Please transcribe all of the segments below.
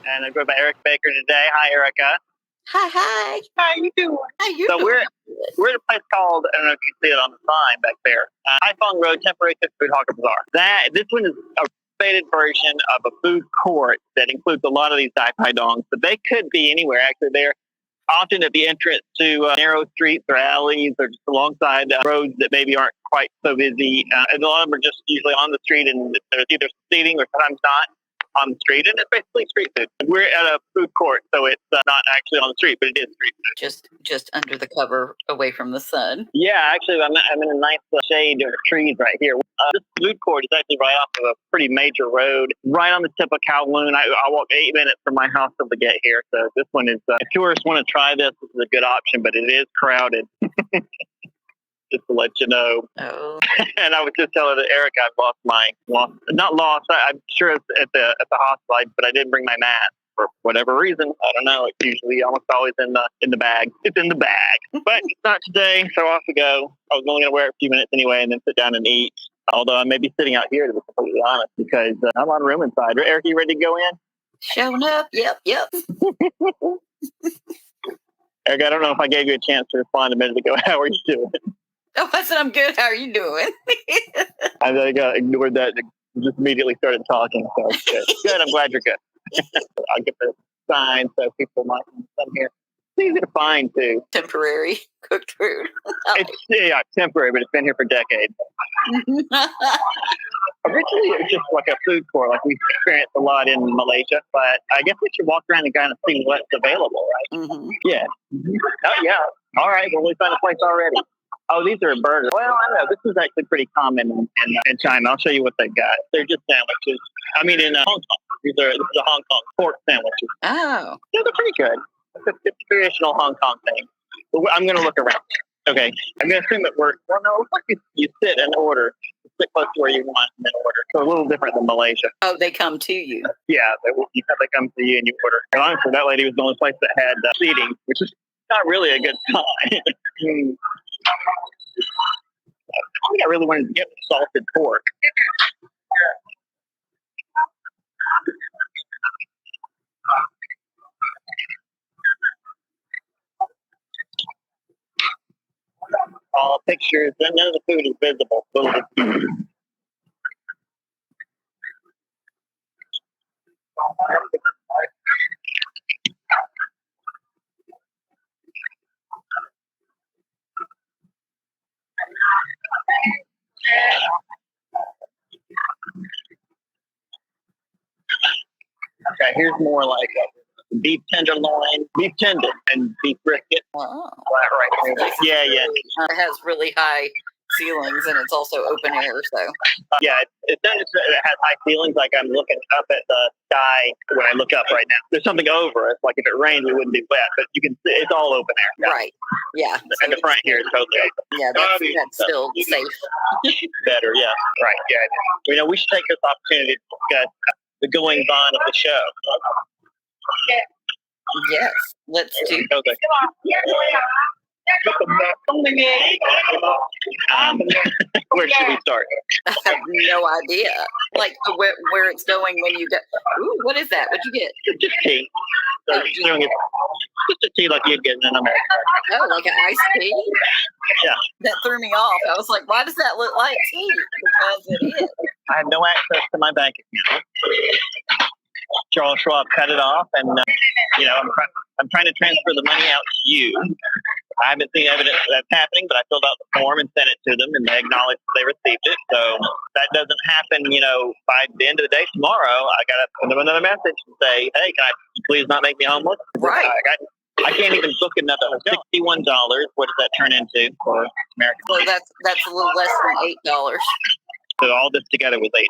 And I'm joined by Erica Baker today. Hi, Erica. Hi. How you doing? How you So doing? we're at a place called, I don't know if you can see it on the sign back there, Haiphong Road Temporary Cook Food Hawker Bazaar. This one is a faded version of a food court that includes a lot of these Dai Pai Dongs, but they could be anywhere. Actually, they're often at the entrance to narrow streets or alleys or just alongside roads that maybe aren't quite so busy. And a lot of them are just usually on the street, and there's either seating or sometimes not on the street, and it's basically street food. We're at a food court, so it's not actually on the street, but it is street food. Just under the cover, away from the sun. Yeah, actually, I'm in a nice shade of trees right here. This food court is actually right off of a pretty major road, right on the tip of Kowloon. I walk 8 minutes from my house to get here, so this one is, if tourists want to try this is a good option, but it is crowded. Just to let you know. Oh. And I was just telling Erica I've not lost. I'm sure it's at the hospital, but I didn't bring my mask for whatever reason. I don't know. It's usually almost always in the bag. It's in the bag, but it's not today. So off we go. I was only going to wear it a few minutes anyway, and then sit down and eat. Although I may be sitting out here to be completely honest, because not a lot of room inside. Erica, you ready to go in? Showing up. Yep. Erica, I don't know if I gave you a chance to respond a minute ago. How are you doing? Oh, I said I'm good. How are you doing? I ignored that and just immediately started talking. So good. Good. I'm glad you're good. I'll get the sign so people might come here. It's easy to find too. Temporary cooked food. It's temporary, but it's been here for decades. Originally, it was just like a food court, like we experienced a lot in Malaysia. But I guess we should walk around and kind of see what's available, right? Mm-hmm. Yeah. Oh yeah. All right. Well, we found a place already. Oh, these are burgers. Well, I know. This is actually pretty common in China. I'll show you what they got. They're just sandwiches. I mean, in Hong Kong. This is a Hong Kong pork sandwiches. Oh. Yeah, they're pretty good. It's a traditional Hong Kong thing. But I'm going to look around. Okay. I'm going to assume it works. Well, no, it's like you sit and order. You sit close to where you want and then order. So a little different than Malaysia. Oh, they come to you. Yeah, they come to you and you order. And honestly, that lady was the only place that had seating, which is not really a good sign. I think I really wanted to get salted pork. All pictures, and none of the food is visible. Okay, here's more like beef tenderloin, beef tendon, and beef brisket. Wow. Right here. Yeah. It has really high ceilings, and it's also open air. So yeah, it has high ceilings. Like I'm looking up at the sky when I look up right now. There's something over it. Like if it rained, it wouldn't be wet, but you can see it's all open air. Yeah. Right. Yeah. And the front here is totally open. Yeah, that's still safe. Better. Yeah. Right. Yeah. We should take this opportunity to discuss the goings on of the show. Yes, let's do. Okay. Where should we start? I have no idea. Like where it's going when you get. Ooh, what is that? What'd you get? Just tea. So just a tea like you'd get in America. Oh, like an iced tea? Yeah. That threw me off. I was like, why does that look like tea? Because it is. I have no access to my bank account. Charles Schwab cut it off, and I'm trying to transfer the money out to you. I haven't seen evidence that's happening, but I filled out the form and sent it to them, and they acknowledged they received it. So that doesn't happen, by the end of the day tomorrow. I got to send them another message and say, hey, can I please not make me homeless? Right. I can't even book another $61. What does that turn into for American? Well, that's a little less than $8. So all this together was $8.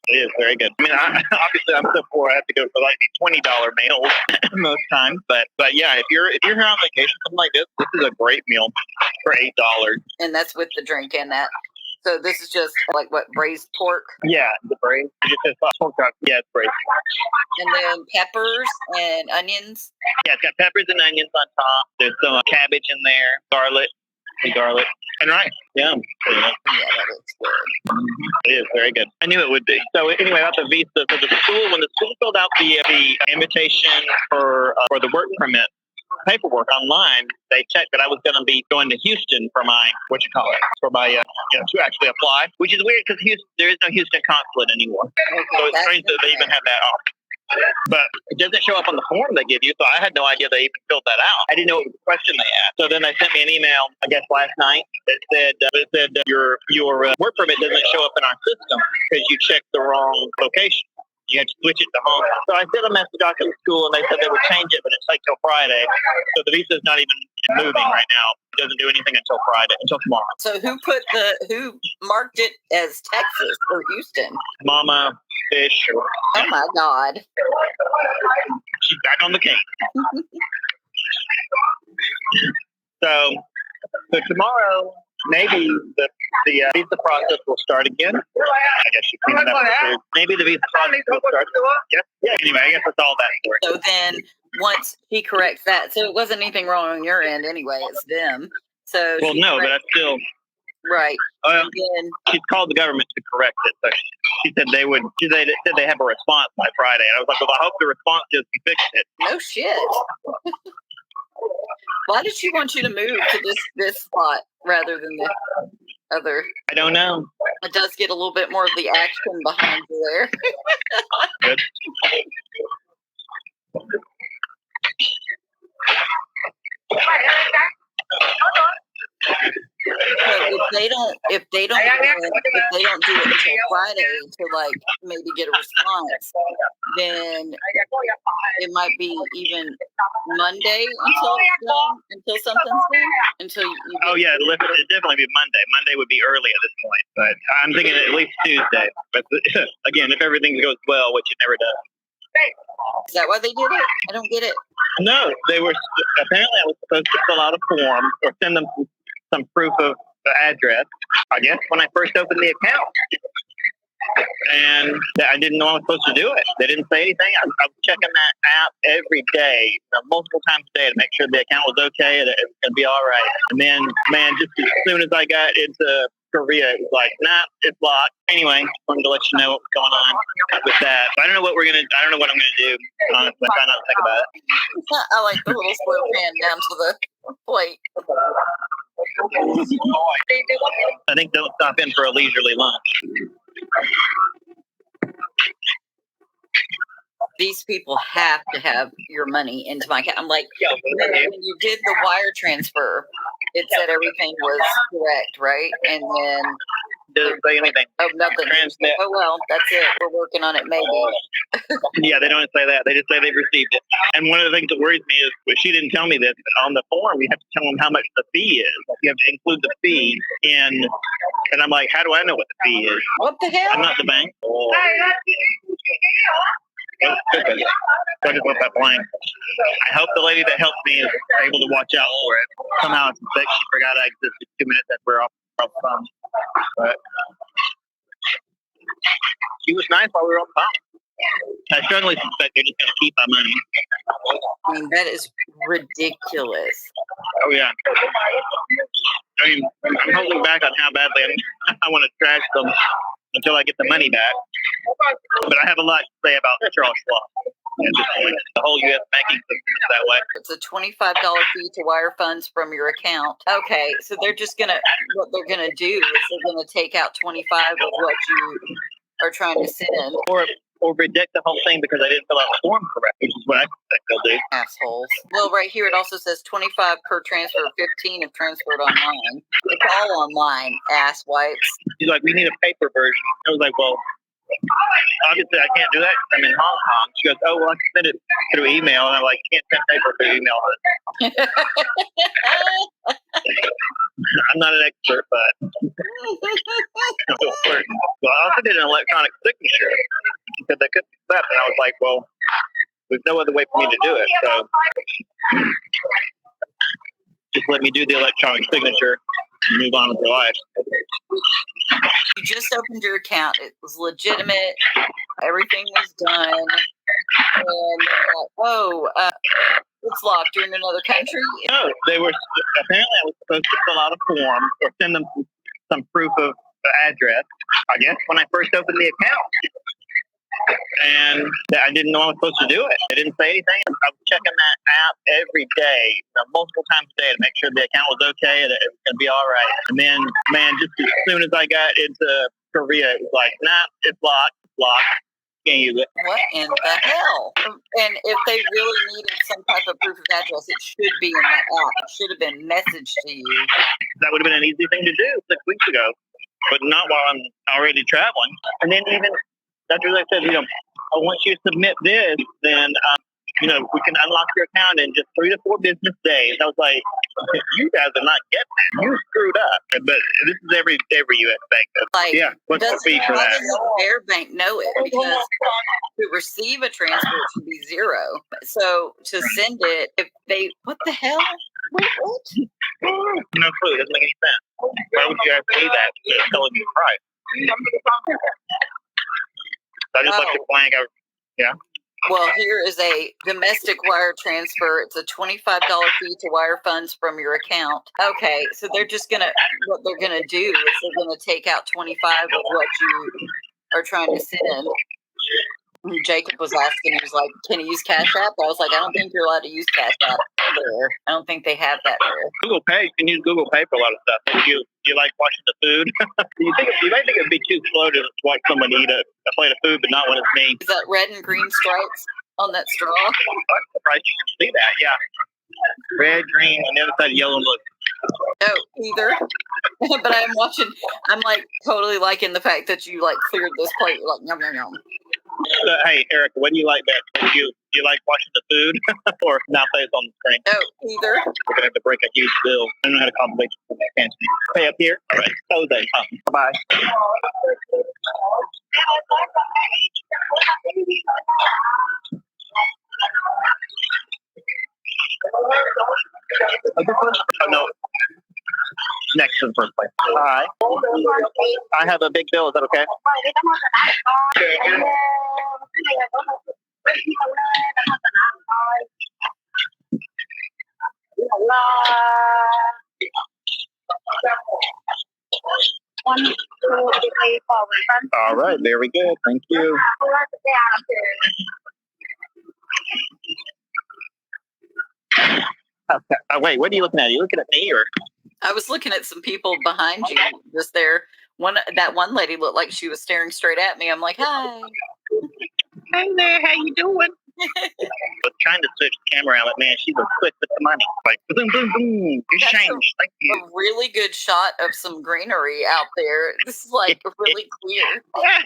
It is very good. I mean, obviously, I'm so poor. I have to go for like $20 meals most times. But yeah, if you're here on vacation, something like this is a great meal for $8. And that's with the drink and that. So this is just like what, braised pork? Yeah, the braised. Pork chop. Yeah, it's braised. And then peppers and onions. Yeah, it's got peppers and onions on top. There's some cabbage in there, garlic. and garlic and rice. Yum. Yeah, that looks good. It is very good. I knew it would be. So anyway, about the visa. So the school, when the school filled out the invitation for the work permit paperwork online, they checked that I was going to be going to Houston for my to actually apply, which is weird because there is no Houston consulate anymore. Okay, So it's strange that they even have that option. But it doesn't show up on the form they give you, so I had no idea they even filled that out. I didn't know what question they asked. So then they sent me an email, I guess last night, that said your work permit doesn't show up in our system because you checked the wrong location. You had to switch it to home. So I sent a message out to the school, and they said they would change it, but it's like till Friday. So the visa's not even moving right now. It doesn't do anything until tomorrow. So who marked it as Texas or Houston? Mama Fish. Oh my God. She's back on the case. So tomorrow, maybe the visa process will start again. I guess you can have maybe the visa process will start. Yeah. Anyway, I guess that's all that for. So then, once he corrects that, so it wasn't anything wrong on your end anyway. It's them. So well, no, but I still right. And then she's called the government to correct it. So she said they would. They said they have a response by Friday, and I was like, well, I hope the response is you fixed it. No shit. Why did she want you to move to this spot rather than the other? I don't know. It does get a little bit more of the action behind you there. Good. So if they don't do it until Friday to like maybe get a response, then it might be even Monday until something's done. Until you oh yeah, it'd definitely be Monday. Monday would be early at this point, but I'm thinking at least Tuesday. But again, if everything goes well, which it never does. Is that why they did it? I don't get it. No, they were apparently I was supposed to fill out a form or send them some proof of the address, I guess, when I first opened the account. And I didn't know I was supposed to do it. They didn't say anything. I was checking that app every day, multiple times a day to make sure the account was okay and it'd be all right. And then, man, just as soon as I got into Korea, it was like, nah, it's locked. Anyway, wanted to let you know what was going on with that. I don't know what I'm gonna do. Honestly, try not to think about it. I like the little slow pan down to the plate. I think they'll stop in for a leisurely lunch. These people have to have your money into my account. I'm like, when you did the wire transfer, it said everything was correct, right? And then doesn't say anything. Oh, nothing. Transmit. Oh well, that's it. We're working on it. Maybe. Yeah, they don't say that. They just say they've received it. And one of the things that worries me is, well, she didn't tell me this, but on the form you have to tell them how much the fee is. Like, you have to include the fee in. And I'm like, how do I know what the fee is? What the hell? I'm not the bank. Oh. So I just left that blank. I hope the lady that helped me is able to watch out for it. Somehow it's that she forgot I existed 2 minutes that we're off the phone. But she was nice while we were on the phone. I strongly suspect they're just going to keep our money. I mean, that is ridiculous. Oh, yeah. I mean, I'm holding back on how badly I want to trash them until I get the money back. But I have a lot to say about Charles Schwab at this point. The whole U.S. banking system is that way. It's a $25 fee to wire funds from your account. Okay, so what they're gonna do is they're gonna take out 25 of what you are trying to send. Or reject the whole thing because I didn't fill out the form correct, which is what I suspect they'll do. Assholes. Well, right here it also says 25 per transfer, 15 if transferred online. It's all online, ass wipes. She's like, we need a paper version. I was like, well, obviously I can't do that because I'm in Hong Kong. She goes, oh, well, I can send it through email. And I'm like, can't send paper through email. I'm not an expert, but well, I also did an electronic signature. She said they couldn't accept, and I was like, well, there's no other way for me to do it, so just let me do the electronic signature and move on with your life. You just opened your account. It was legitimate. Everything was done. And It's locked. You're in another country. No, they were apparently I was supposed to fill out a form or send them some proof of the address. I guess when I first opened the account, and I didn't know I was supposed to do it. It didn't say anything. I was checking that app every day, multiple times a day, to make sure the account was okay and it was going to be all right. And then, man, just as soon as I got into Korea, it was like, nah, it's locked. Can't use it. What in the hell? And if they really needed some type of proof of address, it should be in that app. It should have been messaged to you. That would have been an easy thing to do 6 weeks ago, but not while I'm already traveling. And then even after they said, once you submit this, then we can unlock your account in just 3 to 4 business days. I was like, you guys are not getting it. You screwed up. But this is every U.S. bank. Like, what's the fee for that? Doesn't their bank know it? Because to receive a transfer, it should be $0. So to send it, if they, what the hell? Wait, what? No clue. It doesn't make any sense. Why would you have to do that? It's telling you the price. So I just left it blank. Yeah. Well, here is a domestic wire transfer. It's a $25 fee to wire funds from your account. Okay, so what they're gonna do is they're gonna take out 25 of what you are trying to send. And Jacob was asking, he was like, "Can you use Cash App?" I was like, "I don't think you're allowed to use Cash App there. I don't think they have that there." Google Pay, you can use Google Pay for a lot of stuff. If you like watching the food, you might think it'd be too slow to watch someone eat a plate of food, but not when it's me. Is that red and green stripes on that straw? I'm surprised you can see that. Yeah, red, green, and the other side yellow and blue. No, either. But I'm like totally liking the fact that you like cleared this plate. You're like, yum, yum, yum. Hey, Erica, what do you like best? Do you like watching the food or now plays on the screen? No, either. We're going to have to break a huge bill. I don't know how to complicate it. Can't you? Pay up here? All right. Jose. Bye-bye. Oh, no. Next to the first place. Hi. I have a big bill. Is that okay? All right. Very good. Thank you. Okay. Wait, what are you looking at? Are you looking at me or? I was looking at some people behind you just there. That one lady looked like she was staring straight at me. I'm like, hi. Hey there, how you doing? I was trying to switch the camera out, but man, she was quick with the money. Like, boom, boom, boom. It's changed. Thank you. A really good shot of some greenery out there. This is like really clear.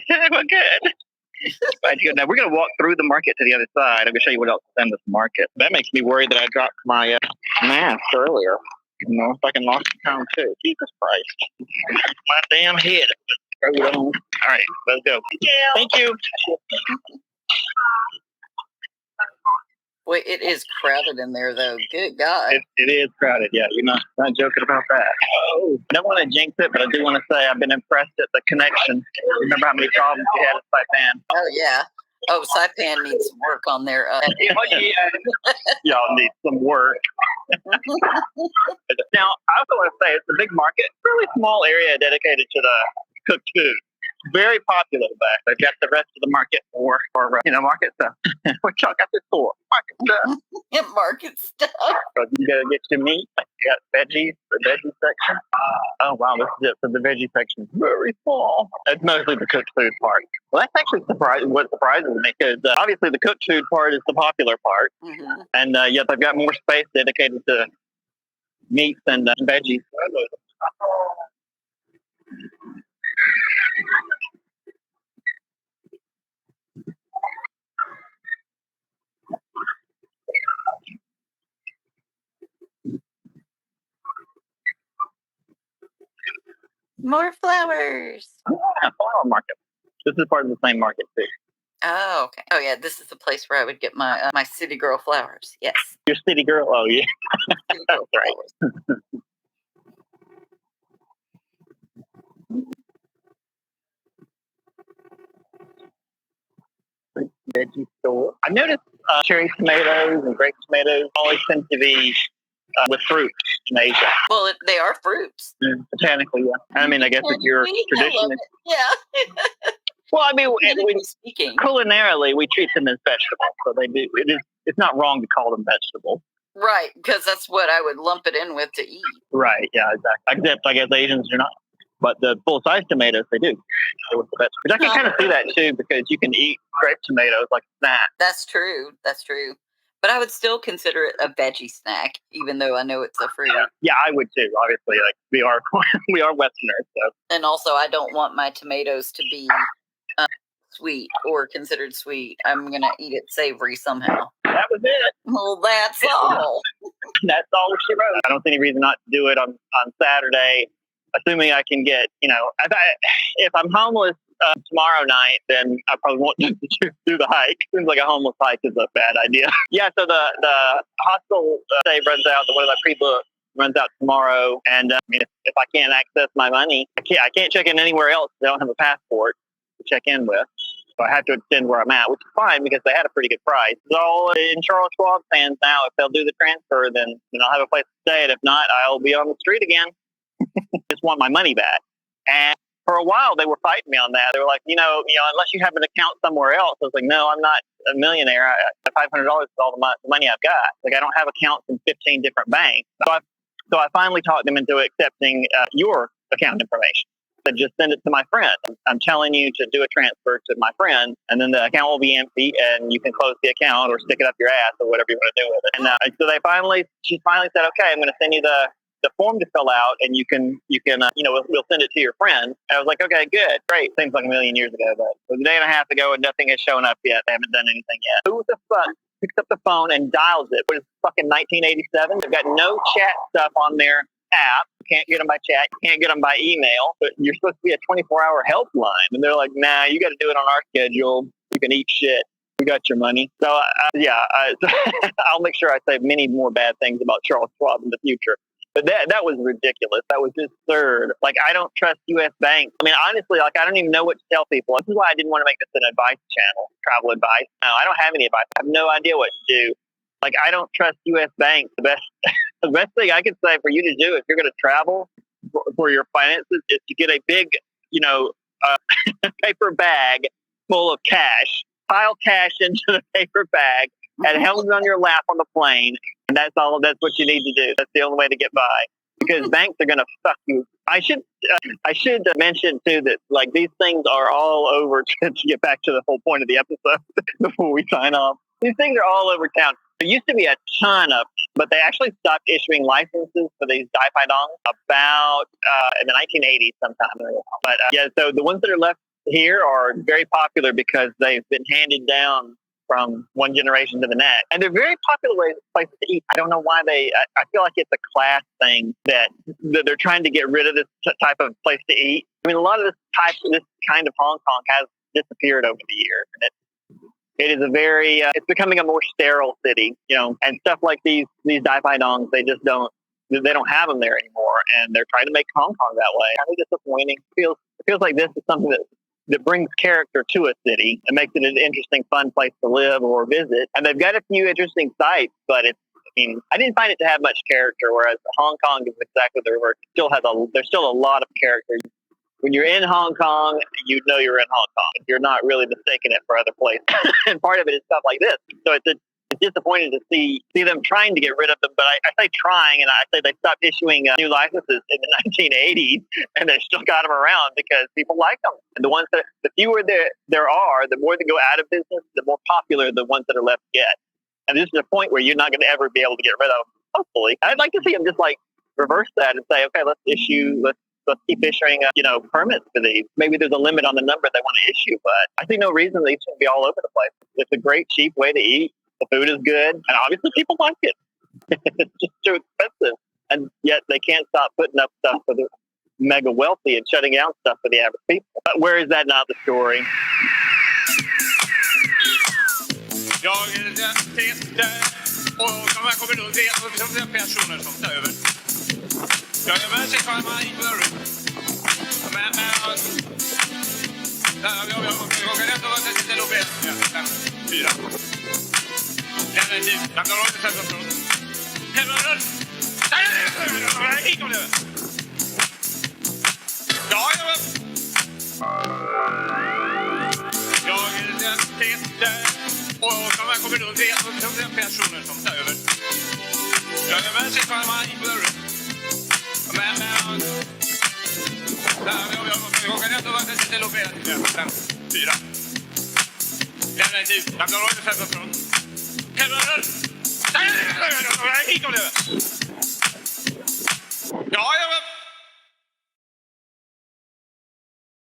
Yeah, we're good. Now we're going to walk through the market to the other side. I'm going to show you what else is in this market. That makes me worried that I dropped my mask earlier. If I can lost the town too. Jesus Christ. My damn head. All right, let's go. Thank you. Boy, it is crowded in there, though. Good God. It is crowded, yeah. You're not joking about that. Oh, I don't want to jinx it, but I do want to say I've been impressed at the connection. Remember how many problems we had at Saipan? Oh, yeah. Oh, Saipan needs some work on their... Y'all need some work. Now, I also want to say it's a big market, really small area dedicated to the cooked food. Very popular back. They've got the rest of the market for market stuff. What y'all got this for? Market stuff. Market stuff. So you gotta get your meat. You got veggies, the veggie section. Oh wow, this is it for the veggie section. Very small. It's mostly the cooked food part. Well, that's actually what surprises me because obviously the cooked food part is the popular part, and yet they've got more space dedicated to meats and veggies. More flowers. Yeah, flower market. This is part of the same market too. Oh, okay. Oh, yeah. This is the place where I would get my my city girl flowers. Yes. Your city girl. Oh, yeah. That's right. Veggie store. I noticed cherry tomatoes and grape tomatoes always tend to be with fruit in Asia. Well, they are fruits. Botanically, yeah. I mean, I guess it's your tradition. Yeah. Well, I mean, speaking, culinarily, we treat them as vegetables, so they do. It's not wrong to call them vegetables. Right, because that's what I would lump it in with to eat. Right, yeah, exactly. Except, I guess Asians do not. But the full-size tomatoes, they do. Which I can kind of see that, too, because you can eat grape tomatoes like a snack. That's true. But I would still consider it a veggie snack, even though I know it's a fruit. Yeah, I would, too, obviously. Like, we are Westerners, so. And also, I don't want my tomatoes to be sweet or considered sweet. I'm going to eat it savory somehow. That was it. Well, that's all. That's all she wrote. I don't see any reason not to do it on Saturday, assuming I can get, if I'm homeless tomorrow night, then I probably won't do the hike. Seems like a homeless hike is a bad idea. Yeah, so the hostel stay runs out, the one that I pre-booked runs out tomorrow, and if I can't access my money, I can't check in anywhere else. I don't have a passport to check in with. So I have to extend where I'm at, which is fine because they had a pretty good price. So in Charles Schwab's hands now. If they'll do the transfer, then I'll have a place to stay. And if not, I'll be on the street again. Just want my money back. And for a while, they were fighting me on that. They were like, unless you have an account somewhere else. I was like, no, I'm not a millionaire. I have $500 is all the money I've got. Like, I don't have accounts in 15 different banks. So I finally talked them into accepting your account information. To just send it to my friend. I'm telling you to do a transfer to my friend, and then the account will be empty, and you can close the account or stick it up your ass or whatever you want to do with it. And so she finally said, okay, I'm going to send you the form to fill out, and you can we'll send it to your friend. And I was like, okay, good, great. Seems like a million years ago, but it was a day and a half ago, and nothing has shown up yet. They haven't done anything yet. Who the fuck picks up the phone and dials it? What is fucking 1987? They've got no chat stuff on their app. You can't get them by chat. You can't get them by email. But you're supposed to be a 24-hour helpline. And they're like, nah, you got to do it on our schedule. You can eat shit. We got your money. So, I'll make sure I say many more bad things about Charles Schwab in the future. But that was ridiculous. That was just absurd. Like, I don't trust U.S. banks. I mean, honestly, I don't even know what to tell people. This is why I didn't want to make this an advice channel, travel advice. No, I don't have any advice. I have no idea what to do. Like, I don't trust U.S. banks. The best thing I could say for you to do if you're going to travel for your finances is to get a big, paper bag full of cash, pile cash into the paper bag, and held it on your lap on the plane. And that's what you need to do. That's the only way to get by. Because banks are going to fuck you. I should mention, too, that, these things are all over, to get back to the whole point of the episode before we sign off. These things are all over town. There used to be a ton of, but they actually stopped issuing licenses for these Dai Pai Dongs about in the 1980s sometime. But so the ones that are left here are very popular because they've been handed down from one generation to the next. And they're very popular places to eat. I don't know why I feel like it's a class thing that they're trying to get rid of this type of place to eat. I mean, a lot of this kind of Hong Kong has disappeared over the years. And it is it's becoming a more sterile city, and stuff like these Dai Pai Dongs, they don't have them there anymore, and they're trying to make Hong Kong that way. Kind of disappointing. It feels like this is something that brings character to a city and makes it an interesting, fun place to live or visit. And they've got a few interesting sites, but I didn't find it to have much character, whereas Hong Kong is exactly the reverse. There's still a lot of character. When you're in Hong Kong, you know you're in Hong Kong. You're not really mistaking it for other places. And part of it is stuff like this. So it's disappointing to see them trying to get rid of them. But I say trying, and I say they stopped issuing new licenses in the 1980s, and they still got them around because people like them. And the fewer there are, the more they go out of business, the more popular the ones that are left get. And this is a point where you're not going to ever be able to get rid of them, hopefully. I'd like to see them just reverse that and say, okay, let's keep issuing, permits for these. Maybe there's a limit on the number they want to issue, but I see no reason these should be all over the place. It's a great, cheap way to eat. The food is good, and obviously people like it. It's just too expensive, and yet they can't stop putting up stuff for the mega wealthy and shutting down stuff for the average people. But where is that not the story? definitivt. Jag kan inte sätta från. Hit kom det. Ja, jag Peter. Och man kommer runt det personer som tar över. Men sitter man in på dörren. Men jag kan ändå vara till och med 4. Definitivt. Jag kan inte sätta från. Hit kom det. Ja, jag